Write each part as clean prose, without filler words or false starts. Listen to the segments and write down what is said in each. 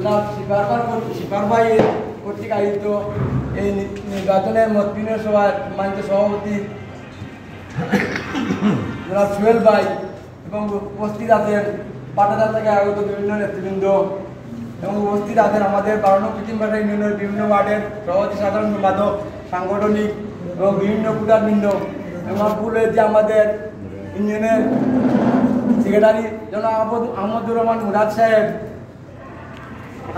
শিপার ভাই কর্তৃক আয়োজিত এই নির্বাচনের মত বিনিময় সভায় সম্মানিত সভাপতি জনাব সোহেল ভাই এবং উপস্থিত আছেন পাটাদার থেকে আগত বিভিন্ন নেতৃবৃন্দ এবং উপস্থিত আছেন আমাদের 12 নং পশ্চিমপাড়া ইউনিয়নের বিভিন্ন ওয়ার্ডের সভাপতি, সাধারণ সম্পাদক, সাংগঠনিক এবং বিভিন্ন ভোটারবৃন্দ এবং যে আমাদের ইউনিয়নের সেক্রেটারি জনাব আহমদুর রহমান মুরাদ সাহেব।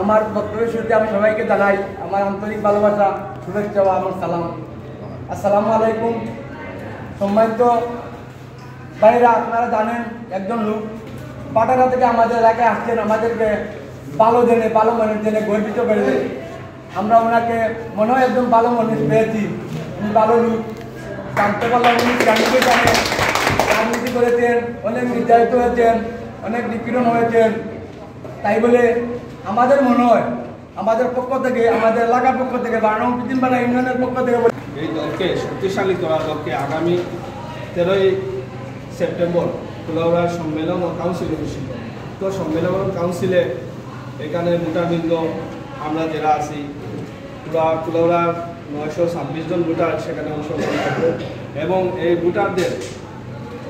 আমার বক্তব্যের শুরুতে আমি সবাইকে জানাই আমার আন্তরিক ভালোবাসা, শুভেচ্ছা ও আমার সালাম। আসসালামু আলাইকুম। সম্মানিত ভাইরা, আপনারা জানেন একজন লোক পাটানা থেকে আমাদের এলাকায় আসছেন, আমাদেরকে ভালো জেনে ভালো মানুষ জেনে গর্বিত করে দেয়। আমরা ওনাকে মনে হয় একদম ভালো মানুষ পেয়েছি, উনি ভালো লোক। জানতে পারলাম উনি রাজনীতি করেছেন, অনেক নির্যাতিত হয়েছেন, অনেক নিপীড়ন হয়েছেন। তাই বলে আমাদের মনে হয় আমাদের পক্ষ থেকে, আমাদের এলাকার পক্ষ থেকে, 12 নং পশ্চিমপাড়া ইউনিয়নের পক্ষ থেকে এই দলকে শক্তিশালী করার দলকে আগামী 13ই সেপ্টেম্বর কুলাউড়া সম্মেলন ও কাউন্সিল অনুষ্ঠিত। তো সম্মেলন ও কাউন্সিলে এখানে ভোটারবৃন্দ আমরা যারা আছি কুলাউড়ার 926 জন ভোটার সেখানে অংশগ্রহণ করবে এবং এই ভোটারদের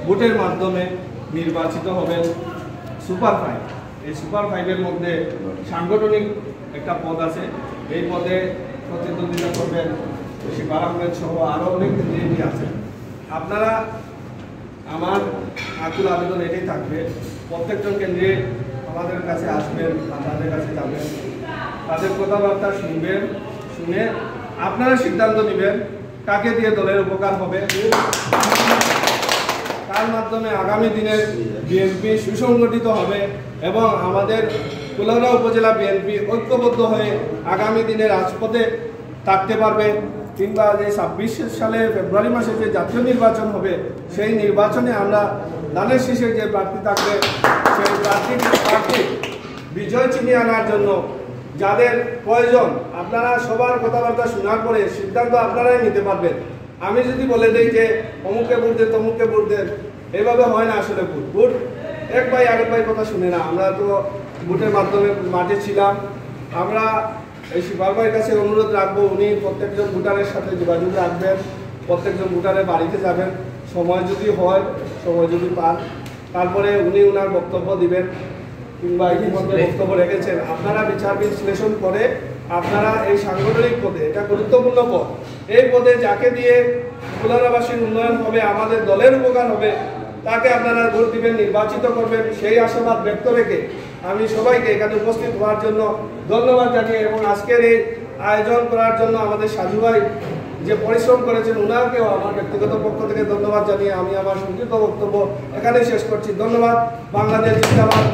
ভোটের মাধ্যমে নির্বাচিত হবেন সুপার 5। এই সুপার 5-এর মধ্যে সাংগঠনিক একটা পদ আছে, এই পদে প্রতিদ্বন্দ্বিতা করবেন শিপার আহমেদ সহ আরও অনেক কেন্দ্রীয় আছেন। আপনারা আমার আকুল আবেদন এটাই থাকবে, প্রত্যেকজন কেন্দ্রে আমাদের কাছে আসবেন, আপনাদের কাছে যাবেন, তাদের কথাবার্তা শুনবেন, শুনে আপনারা সিদ্ধান্ত নেবেন কাকে দিয়ে দলের উপকার হবে, তার মাধ্যমে আগামী দিনের বিএনপি সুসংগঠিত হবে এবং আমাদের কুলাউড়া উপজেলা বিএনপি ঐক্যবদ্ধ হয়ে আগামী দিনে রাজপথে থাকতে পারবে। কিংবা যে 26 সালে ফেব্রুয়ারি মাসে যে জাতীয় নির্বাচন হবে, সেই নির্বাচনে আমরা ধানের শীষে যে প্রার্থী থাকবে সেই প্রার্থী বিজয় চিনিয়ে আনার জন্য যাদের প্রয়োজন, আপনারা সবার কথাবার্তা শোনার পরে সিদ্ধান্ত আপনারাই নিতে পারবেন। আমি যদি বলে দিই যে অমুকে ভোট দেন, তমুককে ভোট দেন, এইভাবে হয় না। আসলে ভোট এক ভাই আরেক ভাই কথা শুনে না। আমরা তো ভোটের মাধ্যমে মাঠে ছিলাম। আমরা এই শিপার ভাইয়ের কাছে অনুরোধ রাখবো, উনি প্রত্যেকজন ভোটারের সাথে যোগাযোগ রাখবেন, প্রত্যেকজন ভোটারের বাড়িতে যাবেন, সময় যদি হয়, সময় যদি পান, তারপরে উনি ওনার বক্তব্য দিবেন কিংবা ইতিমধ্যে বক্তব্য রেখেছেন। আপনারা বিচার বিশ্লেষণ করে আপনারা এই সাংগঠনিক পদে, এটা গুরুত্বপূর্ণ পদ, এই পদে যাকে দিয়ে কুলাউড়াবাসীর উন্নয়ন হবে, আমাদের দলের উপকার হবে, তাকে আপনারা ভোট দিবেন, নির্বাচিত করবেন। সেই আশাবাদ ব্যক্ত রেখে আমি সবাইকে এখানে উপস্থিত হওয়ার জন্য ধন্যবাদ জানিয়ে এবং আজকের এই আয়োজন করার জন্য আমাদের সাজু ভাই যে পরিশ্রম করেছেন, ওনাকেও আমার ব্যক্তিগত পক্ষ থেকে ধন্যবাদ জানিয়ে আমি আমার সংক্ষিপ্ত বক্তব্য এখানে শেষ করছি। ধন্যবাদ। বাংলাদেশ জিন্দাবাদ।